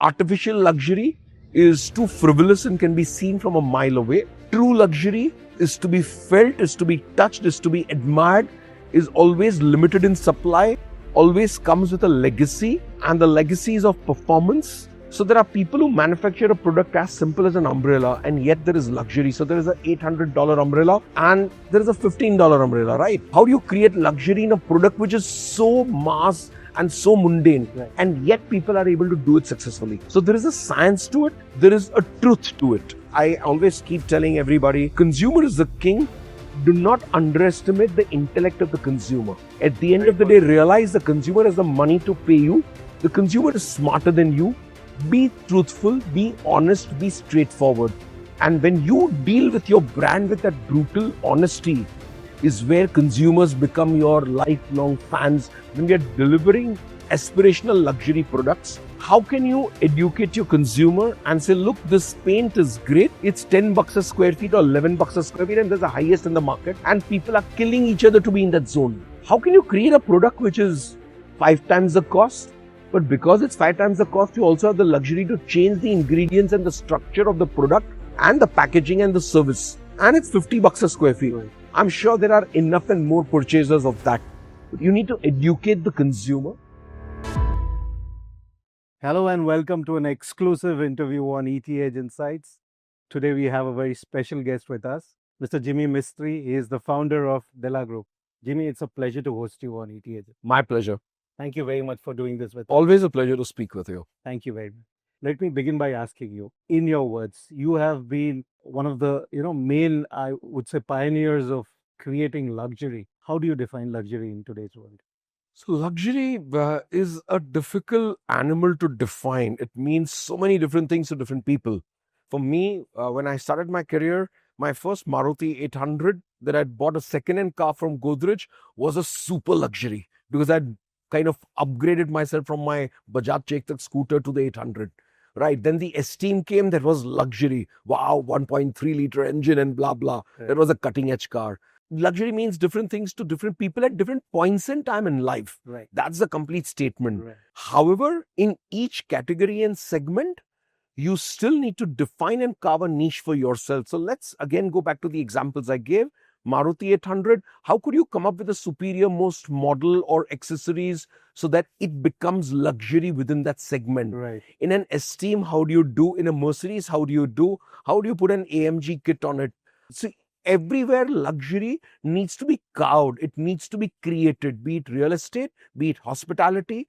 Artificial luxury is too frivolous and can be seen from a mile away. True luxury is to be felt, is to be touched, is to be admired, is always limited in supply, always comes with a legacy, and the legacy is of performance. So there are people who manufacture a product as simple as an umbrella, and yet there is luxury. So there is an $800 umbrella and there is a $15 umbrella, right? How do you create luxury in a product which is so mass and so mundane, Right. and yet people are able to do it successfully? So there is a science to it, there is a truth to it. I always keep telling everybody, consumer is the king. Do not underestimate the intellect of the consumer. At the end of the day, realize the consumer has the money to pay you. The consumer is smarter than you. Be truthful, be honest, be straightforward. And when you deal with your brand with that brutal honesty, is where consumers become your lifelong fans. When we are delivering aspirational luxury products, how can you educate your consumer and say, look, this paint is great. It's 10 bucks a square feet or 11 bucks a square feet, and there's the highest in the market, and people are killing each other to be in that zone. How can you create a product which is 5 times the cost? But because it's 5 times the cost, you also have the luxury to change the ingredients and the structure of the product and the packaging and the service. And it's 50 bucks a square feet. Right. I'm sure there are enough and more purchasers of that. But you need to educate the consumer. Hello and welcome to an exclusive interview on ETH Insights. Today we have a very special guest with us, Mr. Jimmy Mistry. He is the founder of Della Group. Jimmy, it's a pleasure to host you on ETH. My pleasure. Thank you very much for doing this with us. Always a pleasure to speak with you. Thank you very much. Let me begin by asking you, in your words, you have been one of the main, I would say, pioneers of creating luxury. How do you define luxury in today's world? So luxury is a difficult animal to define. It means so many different things to different people. For me, when I started my career, my first Maruti 800 that I'd bought a second-hand car from Godrej was a super luxury because I'd kind of upgraded myself from my Bajaj Chetak scooter to the 800. Right. Then the Esteem came, that was luxury. Wow, 1.3 liter engine and blah, blah. Right. That was a cutting edge car. Luxury means different things to different people at different points in time in life. Right. That's the complete statement. Right. However, in each category and segment, you still need to define and carve a niche for yourself. So let's again go back to the examples I gave. Maruti 800, how could you come up with a superior most model or accessories so that it becomes luxury within that segment? Right. In an Esteem, how do you do? In a Mercedes, how do you do? How do you put an AMG kit on it? See, everywhere luxury needs to be carved. It needs to be created, be it real estate, be it hospitality,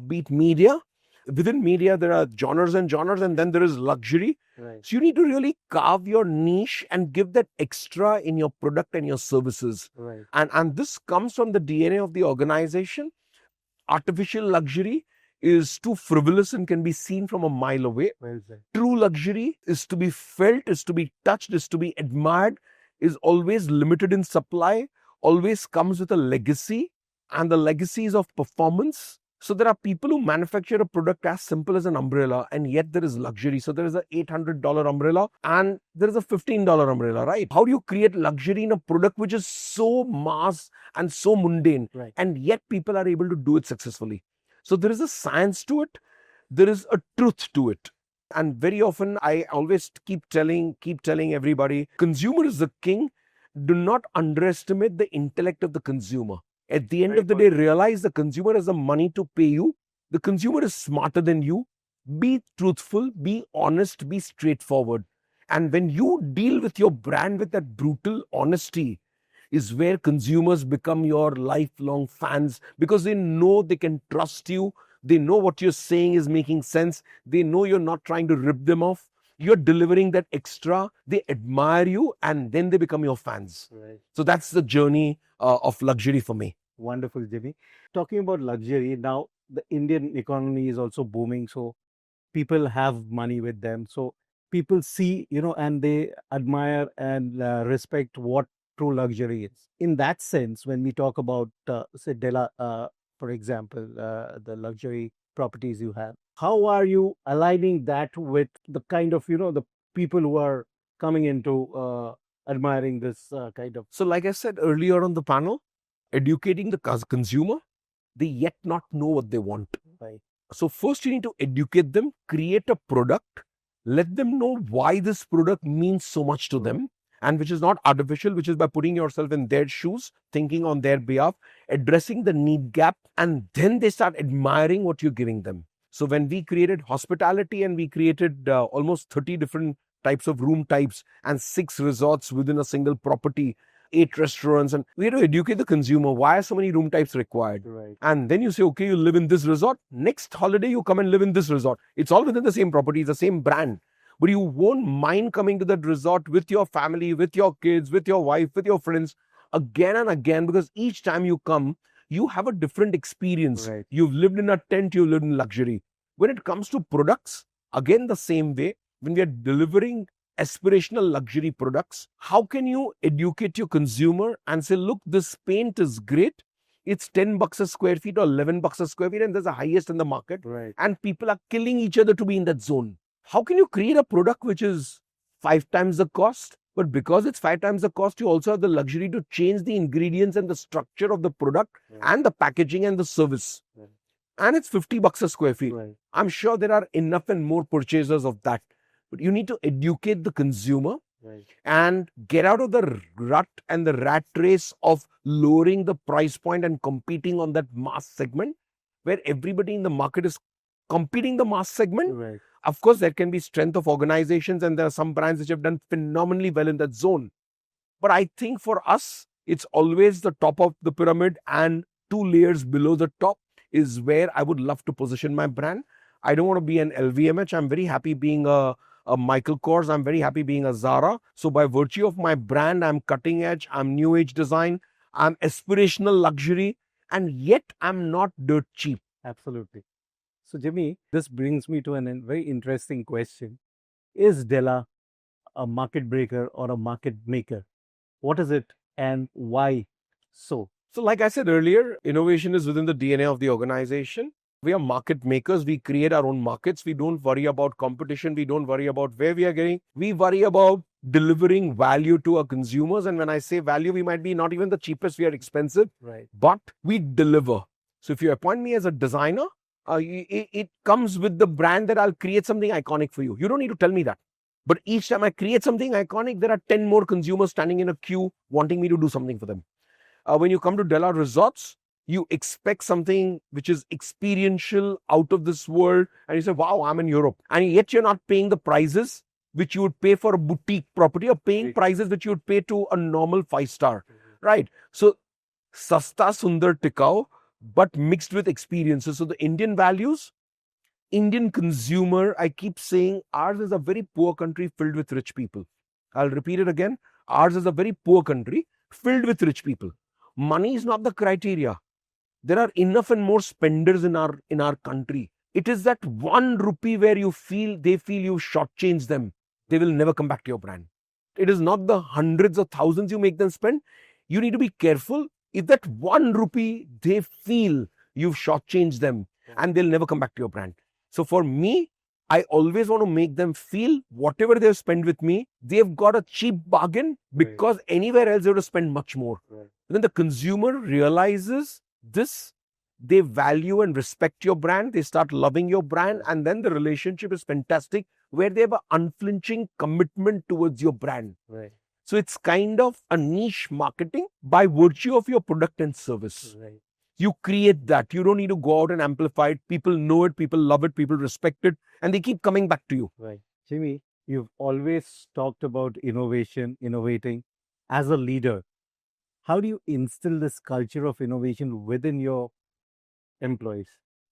be it media. Within media, there are genres, and then there is luxury. Right. So you need to really carve your niche and give that extra in your product and your services. Right. And this comes from the DNA of the organization. Artificial luxury is too frivolous and can be seen from a mile away. Well said. True luxury is to be felt, is to be touched, is to be admired, is always limited in supply, always comes with a legacy, and the legacy is of performance. So there are people who manufacture a product as simple as an umbrella, and yet there is luxury. So there is an $800 umbrella and there is a $15 umbrella, right? How do you create luxury in a product which is so mass and so mundane, Right. and yet people are able to do it successfully? So there is a science to it, there is a truth to it. And very often I always keep telling everybody, consumer is the king. Do not underestimate the intellect of the consumer. At the end of the day, realize the consumer has the money to pay you. The consumer is smarter than you. Be truthful, be honest, be straightforward. And when you deal with your brand with that brutal honesty, is where consumers become your lifelong fans, because they know they can trust you. They know what you're saying is making sense. They know you're not trying to rip them off. You're delivering that extra. They admire you, and then they become your fans. Right. So that's the journey of luxury for me. Wonderful, Jimmy. Talking about luxury, now the Indian economy is also booming. So people have money with them. So people see, and they admire and respect what true luxury is. In that sense, when we talk about, say, Della, for example, the luxury properties you have, how are you aligning that with the kind of, the people who are coming into admiring this kind of? So like I said earlier on the panel, educating the consumer, they yet not know what they want. Right. So first you need to educate them, create a product, let them know why this product means so much to them, and which is not artificial, which is by putting yourself in their shoes, thinking on their behalf, addressing the need gap, and then they start admiring what you're giving them. So when we created hospitality and we created almost 30 different types of room types and 6 resorts within a single property, 8 restaurants, and we had to educate the consumer. Why are so many room types required? Right. And then you say, okay, you live in this resort. Next holiday, you come and live in this resort. It's all within the same property, it's the same brand. But you won't mind coming to that resort with your family, with your kids, with your wife, with your friends again and again, because each time you come, you have a different experience. Right. You've lived in a tent, you've lived in luxury. When it comes to products, again, the same way, when we are delivering aspirational luxury products, how can you educate your consumer and say, look, this paint is great. It's 10 bucks a square feet or 11 bucks a square feet, and there's the highest in the market. Right. And people are killing each other to be in that zone. How can you create a product which is 5 times the cost? But because it's 5 times the cost, you also have the luxury to change the ingredients and the structure of the product and the packaging and the service. And it's 50 bucks a square feet. Right. I'm sure there are enough and more purchasers of that. But you need to educate the consumer and get out of the rut and the rat race of lowering the price point and competing on that mass segment where everybody in the market is competing the mass segment. Right. Of course, there can be strength of organizations, and there are some brands which have done phenomenally well in that zone. But I think for us, it's always the top of the pyramid, and 2 layers below the top is where I would love to position my brand. I don't want to be an LVMH. I'm very happy being a Michael Kors. I'm very happy being a Zara. So by virtue of my brand, I'm cutting edge, I'm new age design, I'm aspirational luxury, and yet I'm not dirt cheap. Absolutely. So, Jimmy, this brings me to a very interesting question. Is Della a market breaker or a market maker? What is it and why so? So like I said earlier, innovation is within the DNA of the organization. We are market makers. We create our own markets. We don't worry about competition. We don't worry about where we are getting. We worry about delivering value to our consumers. And when I say value, we might be not even the cheapest. We are expensive, Right. but we deliver. So if you appoint me as a designer, it comes with the brand that I'll create something iconic for you. You don't need to tell me that. But each time I create something iconic, there are 10 more consumers standing in a queue wanting me to do something for them. When you come to Della Resorts, you expect something which is experiential, out of this world, and you say, wow, I'm in Europe. And yet you're not paying the prices which you would pay for a boutique property, or paying prices which you would pay to a normal 5-star, right? So, Sasta Sundar Tikau, but mixed with experiences. So the Indian values, Indian consumer, I keep saying ours is a very poor country filled with rich people. I'll repeat it again. Ours is a very poor country filled with rich people. Money is not the criteria. There are enough and more spenders in our country. It is that 1 rupee where they feel you shortchange them. They will never come back to your brand. It is not the hundreds or thousands you make them spend. You need to be careful. If that 1 rupee they feel you've shortchanged them, and they'll never come back to your brand. So for me, I always want to make them feel whatever they've spent with me, they've got a cheap bargain, because anywhere else they would have spent much more. When the consumer realizes this, they value and respect your brand, they start loving your brand, and then the relationship is fantastic, where they have an unflinching commitment towards your brand. Right. So it's kind of a niche marketing by virtue of your product and service. Right. You create that. You don't need to go out and amplify it. People know it, people love it, people respect it, and they keep coming back to you. Right. Jimmy, you've always talked about innovation, innovating. As a leader, how do you instill this culture of innovation within your employees?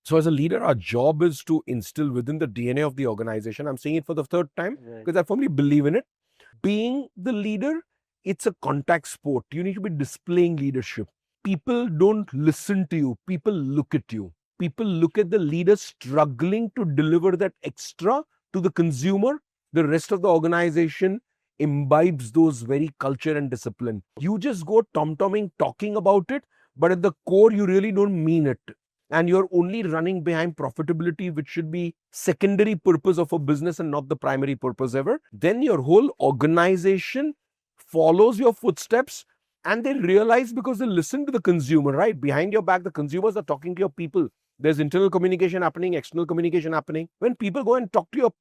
So as a leader, our job is to instill within the DNA of the organization. I'm saying it for the 3rd time because I firmly believe in it. Being the leader, it's a contact sport. You need to be displaying leadership. People don't listen to you. People look at you. People look at the leader struggling to deliver that extra to the consumer. The rest of the organization imbibes those very culture and discipline. You just go tom-tomming, talking about it, but at the core, you really don't mean it. And you're only running behind profitability, which should be secondary purpose of a business and not the primary purpose ever. Then your whole organization follows your footsteps, and they realize, because they listen to the consumer, right? Behind your back, the consumers are talking to your people. There's internal communication happening, external communication happening. When people go and talk to your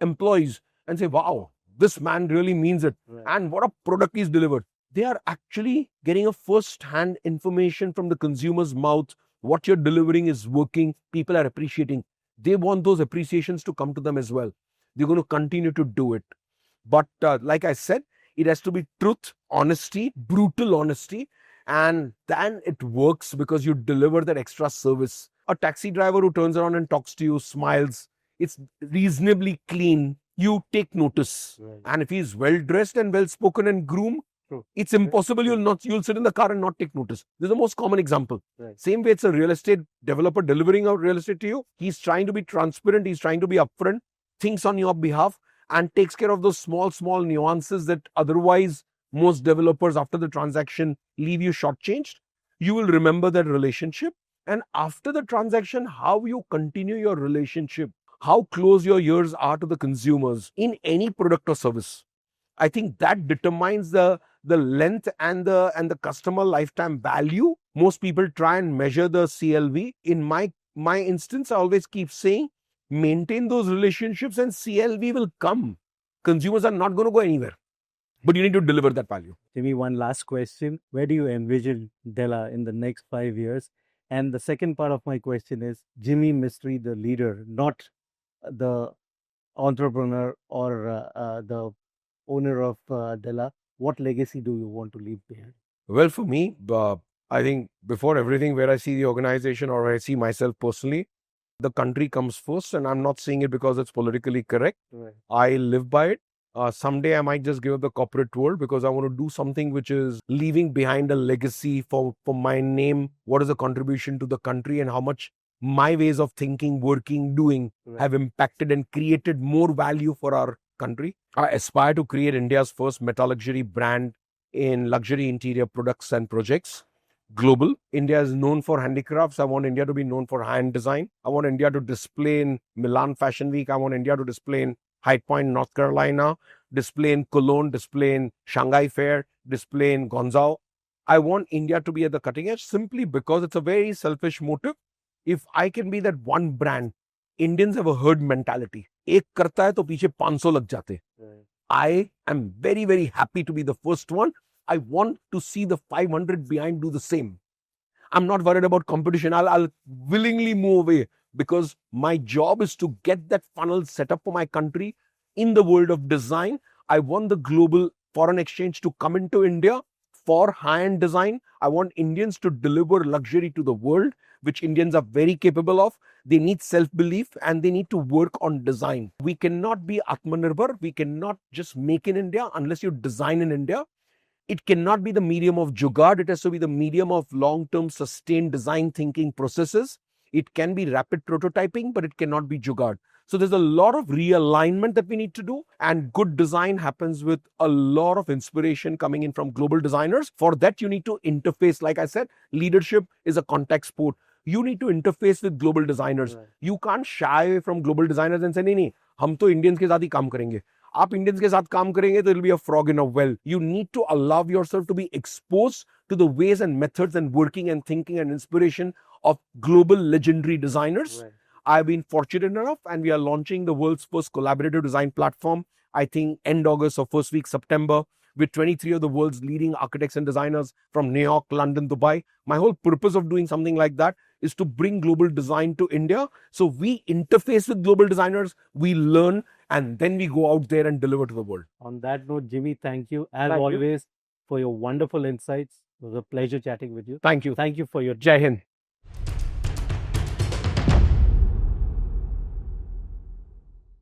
employees and say, wow, this man really means it, and what a product he's delivered, they are actually getting a first-hand information from the consumer's mouth. What you're delivering is working. People are appreciating. They want those appreciations to come to them as well. They're going to continue to do it. But like I said, it has to be truth, honesty, brutal honesty, and then it works because you deliver that extra service. A taxi driver who turns around and talks to you, smiles, it's reasonably clean, you take notice. And if he's well dressed and well spoken and groomed, it's impossible you'll sit in the car and not take notice. This is the most common example. Same way, it's a real estate developer delivering out real estate to you. He's trying to be transparent, he's trying to be upfront, thinks on your behalf, and takes care of those small nuances that otherwise most developers after the transaction leave you shortchanged. You will remember that relationship, and after the transaction, how you continue your relationship, how close your ears are to the consumers in any product or service. I think that determines the length and the customer lifetime value. Most people try and measure the CLV. In my instance, I always keep saying, maintain those relationships and CLV will come. Consumers are not going to go anywhere, but you need to deliver that value. Jimmy, one last question. Where do you envision Della in the next 5 years? And the second part of my question is, Jimmy Mistry, the leader, not the entrepreneur or the owner of Della, what legacy do you want to leave behind? Well, for me, I think before everything, where I see the organization or I see myself personally, the country comes first, and I'm not saying it because it's politically correct. I live by it. Someday I might just give up the corporate world because I want to do something which is leaving behind a legacy for my name. What is the contribution to the country and how much my ways of thinking, working, doing have impacted and created more value for our country. I aspire to create India's first meta-luxury brand in luxury interior products and projects. Global. India is known for handicrafts. I want India to be known for high-end design. I want India to display in Milan Fashion Week. I want India to display in High Point, North Carolina, display in Cologne, display in Shanghai Fair, display in Guangzhou. I want India to be at the cutting edge simply because it's a very selfish motive. If I can be that one brand, Indians have a herd mentality. एक करता है तो पीछे 500 लग जाते. I am very, very happy to be the first one. I want to see the 500 behind do the same. I'm not worried about competition. I'll willingly move away because my job is to get that funnel set up for my country in the world of design. I want the global foreign exchange to come into India for high-end design. I want Indians to deliver luxury to the world, which Indians are very capable of. They need self-belief and they need to work on design. We cannot be Atmanirbhar. We cannot just make in India unless you design in India. It cannot be the medium of jugaad. It has to be the medium of long-term sustained design thinking processes. It can be rapid prototyping, but it cannot be jugaad. So there's a lot of realignment that we need to do, and good design happens with a lot of inspiration coming in from global designers. For that, you need to interface. Like I said, leadership is a contact sport. You need to interface with global designers. Right. You can't shy away from global designers and say, नहीं, हम तो Indians के साथ ही काम करेंगे. आप Indians के साथ काम करेंगे, there will be a frog in a well. You need to allow yourself to be exposed to the ways and methods and working and thinking and inspiration of global legendary designers. Right. I've been fortunate enough, and we are launching the world's first collaborative design platform, I think end August or first week September, with 23 of the world's leading architects and designers from New York, London, Dubai. My whole purpose of doing something like that is to bring global design to India. So we interface with global designers, we learn, and then we go out there and deliver to the world. On that note, Jimmy, thank you as always for your wonderful insights. It was a pleasure chatting with you. Thank you. Thank you for your Jai Hind.